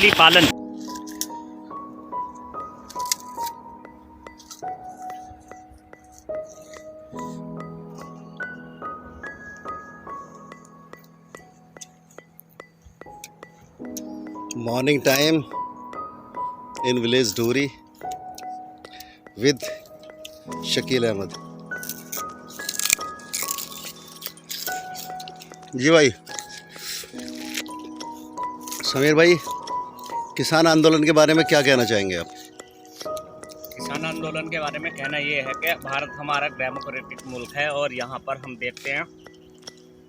मछली पालन। Morning time in village Dhuri with Shakeel Ahmad. जी भाई, समीर भाई, किसान आंदोलन के बारे में क्या कहना चाहेंगे आप? किसान आंदोलन के बारे में कहना ये है कि भारत हमारा डेमोक्रेटिक मुल्क है और यहाँ पर हम देखते हैं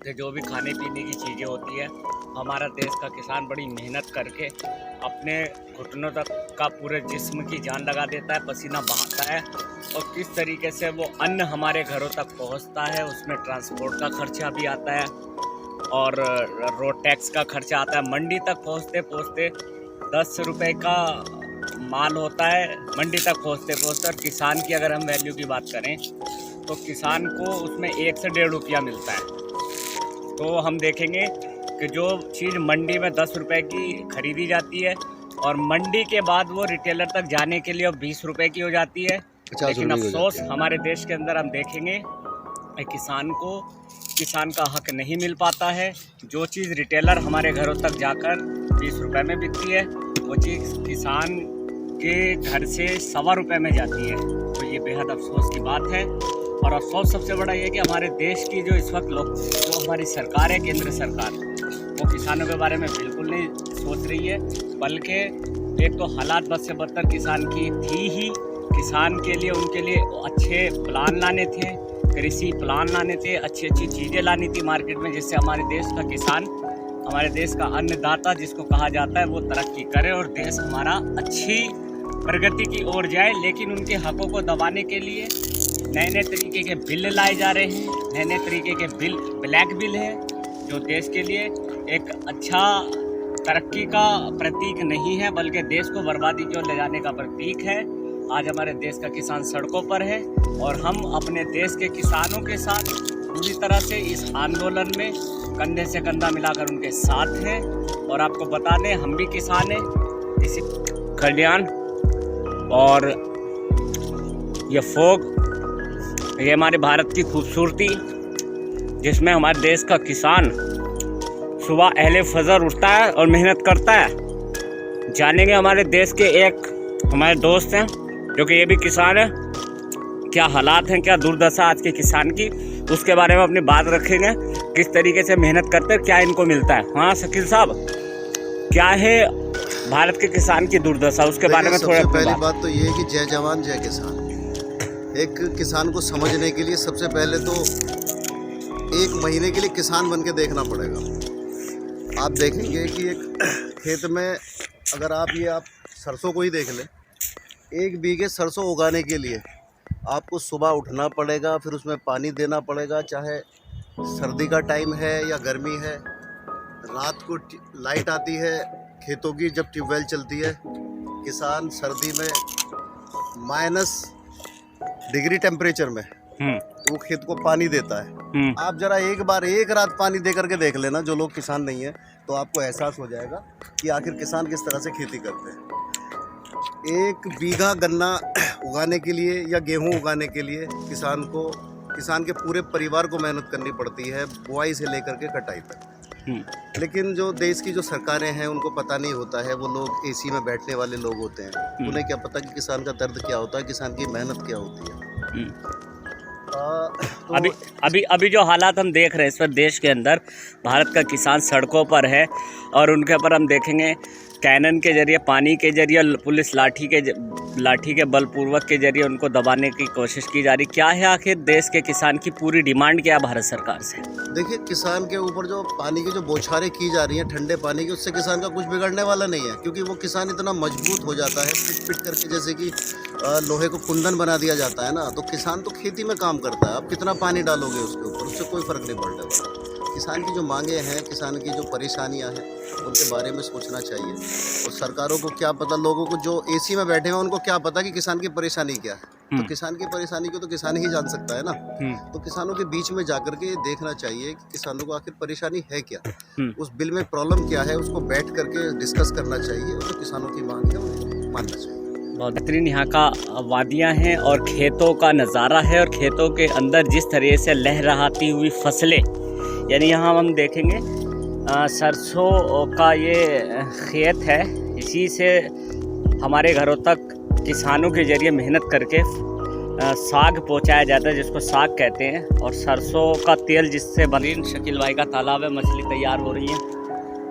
कि जो भी खाने पीने की चीज़ें होती है, हमारा देश का किसान बड़ी मेहनत करके अपने घुटनों तक का पूरे जिस्म की जान लगा देता है, पसीना बहाता है और किस तरीके से वो अन्न हमारे घरों तक पहुंचता है। उसमें ट्रांसपोर्ट का खर्चा भी आता है और रोड टैक्स का खर्चा आता है। मंडी तक पहुंचते पहुंचते 10 रुपये का माल होता है मंडी तक पहुंचते पहुंचते, और किसान की अगर हम वैल्यू की बात करें तो किसान को उसमें 1 से 1.5 रुपया मिलता है। तो हम देखेंगे कि जो चीज़ मंडी में 10 रुपये की खरीदी जाती है और मंडी के बाद वो रिटेलर तक जाने के लिए 20 रुपये की हो जाती है। लेकिन अफसोस हमारे देश के अंदर हम देखेंगे किसान का हक नहीं मिल पाता है। जो चीज़ रिटेलर हमारे घरों तक जाकर 20 रुपये में बिकती है, वो चीज़ किसान के घर से 1.25 रुपये में जाती है। तो ये बेहद अफसोस की बात है। और अफसोस सबसे बड़ा ये कि हमारे देश की जो इस वक्त जो हमारी सरकार है, केंद्र सरकार, वो किसानों के बारे में बिल्कुल नहीं सोच रही है। बल्कि एक तो हालात बद से बदतर किसान की थी ही। किसान के लिए उनके लिए अच्छे प्लान लाने थे, कृषि प्लान लाने थे, अच्छी अच्छी चीज़ें लानी थी मार्केट में, जिससे हमारे देश का किसान, हमारे देश का अन्नदाता जिसको कहा जाता है, वो तरक्की करे और देश हमारा अच्छी प्रगति की ओर जाए। लेकिन उनके हकों को दबाने के लिए नए नए तरीके के बिल लाए जा रहे हैं। नए नए तरीके के बिल, ब्लैक बिल है, जो देश के लिए एक अच्छा तरक्की का प्रतीक नहीं है, बल्कि देश को बर्बादी की ओर ले जाने का प्रतीक है। आज हमारे देश का किसान सड़कों पर है और हम अपने देश के किसानों के साथ पूरी तरह से इस आंदोलन में कंधे से कंधा मिलाकर उनके साथ हैं। और आपको बता दें, हम भी किसान हैं, इसी खलियान और ये फोग, ये हमारे भारत की खूबसूरती, जिसमें हमारे देश का किसान सुबह अहले फजर उठता है और मेहनत करता है। जानेंगे हमारे देश के एक हमारे दोस्त हैं जो कि ये भी किसान है, क्या हालात हैं, क्या दुर्दशा आज के किसान की, उसके बारे में अपनी बात रखेंगे। किस तरीके से मेहनत करते हैं, क्या इनको मिलता है। हाँ शकील साहब, क्या है भारत के किसान की दुर्दशा, उसके बारे में थोड़ा। पहली बात तो ये है कि जय जवान जय किसान। एक किसान को समझने के लिए सबसे पहले तो 1 महीने के लिए किसान बन के देखना पड़ेगा। आप देखेंगे कि एक खेत में अगर आप सरसों को ही देख लें, 1 बीघे सरसों उगाने के लिए आपको सुबह उठना पड़ेगा, फिर उसमें पानी देना पड़ेगा, चाहे सर्दी का टाइम है या गर्मी है। रात को लाइट आती है खेतों की, जब ट्यूबवेल चलती है, किसान सर्दी में -डिग्री टेम्परेचर में वो खेत को पानी देता है। आप जरा एक रात पानी दे करके देख लेना, जो लोग किसान नहीं है, तो आपको एहसास हो जाएगा कि आखिर किसान किस तरह से खेती करते हैं। 1 बीघा गन्ना उगाने के लिए या गेहूं उगाने के लिए किसान के पूरे परिवार को मेहनत करनी पड़ती है, बुआई से लेकर के कटाई तक। लेकिन जो देश की जो सरकारें हैं, उनको पता नहीं होता है। वो लोग एसी में बैठने वाले लोग होते हैं, उन्हें क्या पता कि किसान का दर्द क्या होता है, किसान की मेहनत क्या होती है। तो अभी जो हालात हम देख रहे हैं इस वक्त देश के अंदर, भारत का किसान सड़कों पर है और उनके ऊपर हम देखेंगे कैनन के जरिए, पानी के जरिए, पुलिस लाठी के बलपूर्वक के जरिए उनको दबाने की कोशिश की जा रही। क्या है आखिर देश के किसान की पूरी डिमांड क्या है भारत सरकार से? देखिए, किसान के ऊपर जो पानी की जो बौछारें की जा रही हैं, ठंडे पानी की, उससे किसान का कुछ बिगड़ने वाला नहीं है, क्योंकि वो किसान इतना मजबूत हो जाता है, पिट करके, जैसे कि लोहे को कुंदन बना दिया जाता है ना। तो किसान तो खेती में काम करता है, आप कितना पानी डालोगे उसके ऊपर, उससे कोई फ़र्क नहीं पड़ने वाला। किसान की जो मांगे हैं, किसान की जो परेशानियां हैं, उनके बारे में सोचना चाहिए। और सरकारों को क्या पता, लोगों को जो एसी में बैठे हैं उनको क्या पता कि किसान की परेशानी क्या है। तो किसान की परेशानी को तो किसान ही जान सकता है ना। तो किसानों के बीच में जाकर के देखना चाहिए कि किसानों को आखिर परेशानी है क्या, उस बिल में प्रॉब्लम क्या है, उसको बैठ करके डिस्कस करना चाहिए और जो किसानों की मांग है उन्हें मानना चाहिए। बहुत बेहतरीन यहाँ का वादियाँ हैं और खेतों का नज़ारा है, और खेतों के अंदर जिस तरह से लहराती हुई फसलें, यानी यहाँ हम देखेंगे सरसों का ये खेत है। इसी से हमारे घरों तक किसानों के ज़रिए मेहनत करके साग पहुँचाया जाता है, जिसको साग कहते हैं, और सरसों का तेल जिससे बनीन शकील भाई का तालाब है, मछली तैयार हो रही है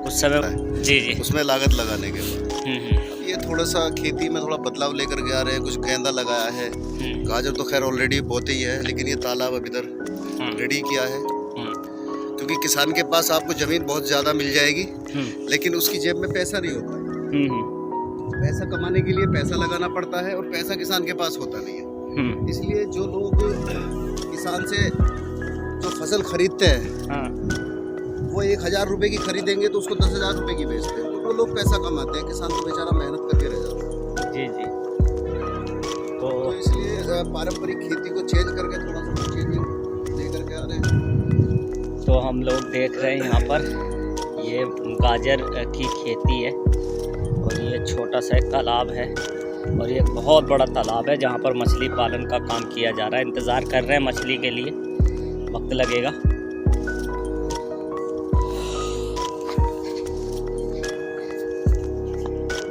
उस समय। जी जी, उसमें लागत लगाने के बाद ये थोड़ा सा खेती में थोड़ा बदलाव लेकर के आ रहे हैं। कुछ गेंदा लगाया है, गाजर तो खैर ऑलरेडी बोते ही है, लेकिन ये तालाब अभी इधर रेडी किया है, क्योंकि किसान के पास आपको ज़मीन बहुत ज़्यादा मिल जाएगी, लेकिन उसकी जेब में पैसा नहीं होता। पैसा कमाने के लिए पैसा लगाना पड़ता है, और पैसा किसान के पास होता नहीं है। इसलिए जो लोग किसान से जो फसल खरीदते हैं, वो 1000 रुपए की खरीदेंगे तो उसको 10,000 रुपए की बेचते हैं, तो वो लोग पैसा कमाते हैं। किसान तो बेचारा मेहनत करके रह जाता है। जी जी। तो इसलिए पारंपरिक खेती को चेंज करके थोड़ा सा चेंजिंग ले करके आ रहे हैं। तो हम लोग देख रहे हैं यहाँ पर ये गाजर की खेती है, और ये छोटा सा एक तालाब है, और ये एक बहुत बड़ा तालाब है जहाँ पर मछली पालन का काम किया जा रहा है। इंतज़ार कर रहे हैं मछली के लिए, वक्त लगेगा।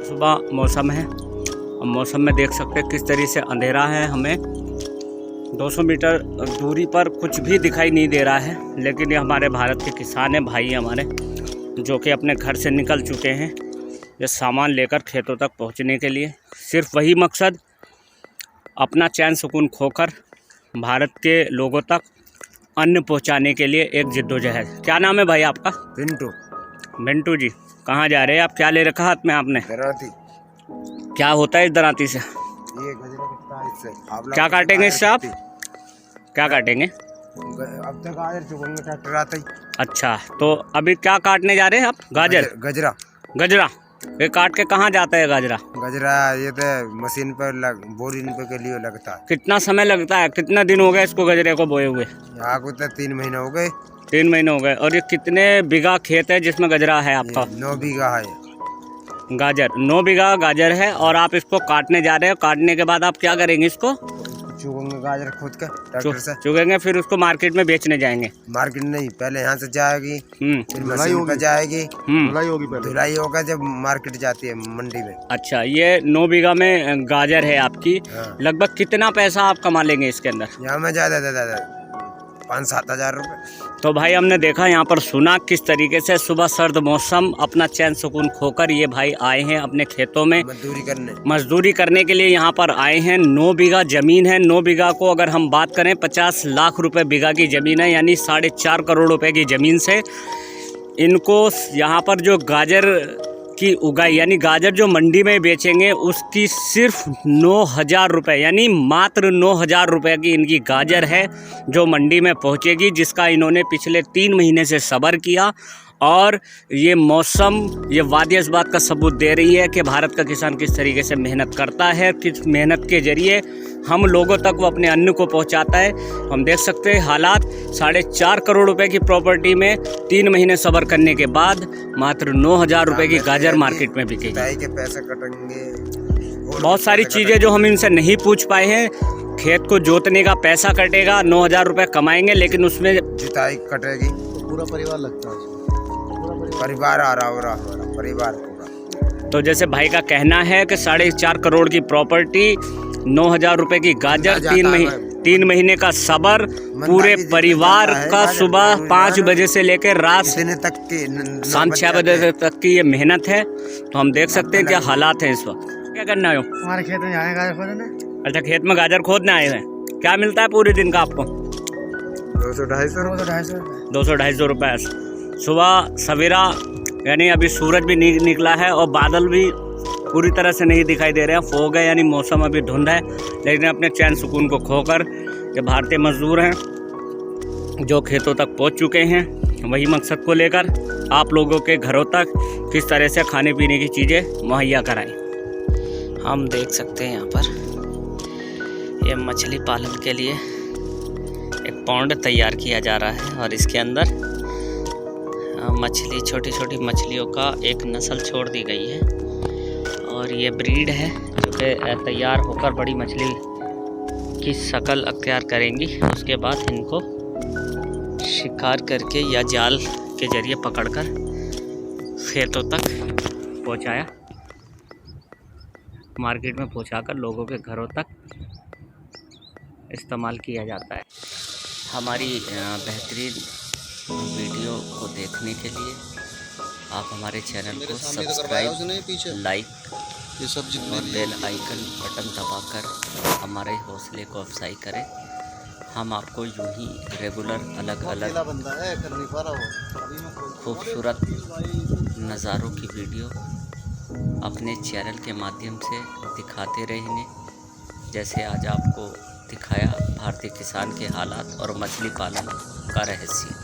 सुबह मौसम है, और मौसम में देख सकते हैं किस तरीके से अंधेरा है। हमें 200 मीटर दूरी पर कुछ भी दिखाई नहीं दे रहा है, लेकिन ये हमारे भारत के किसान हैं, भाई हमारे, जो कि अपने घर से निकल चुके हैं ये सामान लेकर खेतों तक पहुंचने के लिए। सिर्फ वही मकसद, अपना चैन सुकून खोकर भारत के लोगों तक अन्न पहुंचाने के लिए एक जिद्दोजहद। क्या नाम है भाई आपका? पिंटू। मिंटू जी, कहाँ जा रहे हैं आप? क्या ले रखा हाथ में आपने? दराती। क्या होता है इस दराती से? ये गजरा कटता है इससे। क्या काटेंगे इससे आप? क्या काटेंगे? अब तक गाजर चुगेंगे, ट्रैक्टर आता ही। अच्छा, तो अभी क्या काटने जा रहे हैं आप? गाजर? गजरा। गजरा ये काट के कहाँ जाता है गजरा? गजरा ये तो मशीन पर बोरिंग पे के लिए लगता है। कितना समय लगता है? कितना दिन हो गए इसको गजरे को बोए हुए? यहाँ को तो 3 महीने हो गए। 3 महीने हो गए। और ये कितने बीघा खेत है जिसमें गजरा है आपका? 9 बीघा है गाजर। 9 बीघा गाजर है, और आप इसको काटने जा रहे हो। काटने के बाद आप क्या करेंगे? इसको चुगेंगे गाजर खुद का ट्रैक्टर से। चुगेंगे, फिर उसको मार्केट में बेचने जाएंगे? मार्केट नहीं, पहले यहाँ से जाएगी, फिर धुलाई मशीन पे जाएगी, धुलाई होगी पहले, धुलाई होगा जब मार्केट जाती है मंडी में। अच्छा, ये 9 बीघा में गाजर है आपकी। हाँ। लगभग कितना पैसा आप कमा लेंगे इसके अंदर? यहाँ में ज्यादा 5-7 हज़ार रुपये। तो भाई हमने देखा, यहाँ पर सुना किस तरीके से सुबह सर्द मौसम, अपना चैन सुकून खोकर ये भाई आए हैं अपने खेतों में मजदूरी करने के लिए। यहाँ पर आए हैं। 9 बीघा ज़मीन है। 9 बीघा को अगर हम बात करें 50 लाख रुपए बीघा की ज़मीन है, यानी 4.5 करोड़ रुपए की ज़मीन से इनको यहाँ पर जो गाजर की उगाई, यानी गाजर जो मंडी में बेचेंगे उसकी सिर्फ 9,000 रुपये, यानी मात्र 9,000 रुपये की इनकी गाजर है जो मंडी में पहुंचेगी, जिसका इन्होंने पिछले 3 महीने से सब्र किया। और ये मौसम, ये वादियाँ इस बात का सबूत दे रही है कि भारत का किसान किस तरीके से मेहनत करता है, किस मेहनत के ज़रिए हम लोगों तक वो अपने अन्न को पहुंचाता है। हम देख सकते हैं हालात। 4.5 करोड़ रुपए की प्रॉपर्टी में 3 महीने सब्र करने के बाद मात्र 9,000 रुपये की गाजर मार्केट में बिकेगी। के पैसे कटेंगे, बहुत सारी चीज़ें जो हम इनसे नहीं पूछ पाए हैं। खेत को जोतने का पैसा कटेगा, 9,000 रुपये कमाएंगे, लेकिन उसमें जुताई कटेगी, पूरा परिवार लगता है, परिवार आ रहा हो रहा परिवार पूरा। तो जैसे भाई का कहना है कि 4.5 करोड़ की प्रॉपर्टी, 9,000 रुपये की गाजर, 3 महीने का सब्र, पूरे परिवार का सुबह 5 बजे से लेकर रात तक की शाम 6 बजे तक की ये मेहनत है। तो हम देख सकते हैं क्या हालात हैं इस वक्त। क्या करना है? हमारे खेत में जाए गाजर खोदने। अच्छा, खेत में गाजर खोदने आए हैं। क्या मिलता है पूरे दिन का आपको? 200-250 रुपये। सुबह सवेरा, यानी अभी सूरज भी निकला है और बादल भी पूरी तरह से नहीं दिखाई दे रहे हैं। फोग है, यानी मौसम अभी धुंध है, लेकिन अपने चैन सुकून को खोकर ये भारतीय मजदूर हैं जो खेतों तक पहुंच चुके हैं, वही मकसद को लेकर आप लोगों के घरों तक किस तरह से खाने पीने की चीज़ें मुहैया कराएं। हम देख सकते हैं यहाँ पर ये मछली पालन के लिए एक पॉन्ड तैयार किया जा रहा है और इसके अंदर मछली, छोटी छोटी मछलियों का एक नस्ल छोड़ दी गई है और ये ब्रीड है जो कि तैयार होकर बड़ी मछली की शक्ल अख्तियार करेंगी। उसके बाद इनको शिकार करके या जाल के जरिए पकड़कर खेतों तक पहुंचाया, मार्केट में पहुंचाकर लोगों के घरों तक इस्तेमाल किया जाता है। हमारी बेहतरीन वीडियो को देखने के लिए आप हमारे चैनल को सब्सक्राइब, लाइक और बेल आइकन बटन दबाकर हमारे हौसले को अफजाई करें। हम आपको यूं ही रेगुलर अलग अलग खूबसूरत नज़ारों की वीडियो अपने चैनल के माध्यम से दिखाते रहेंगे, जैसे आज आपको दिखाया भारतीय किसान के हालात और मछली पालन का रहस्य।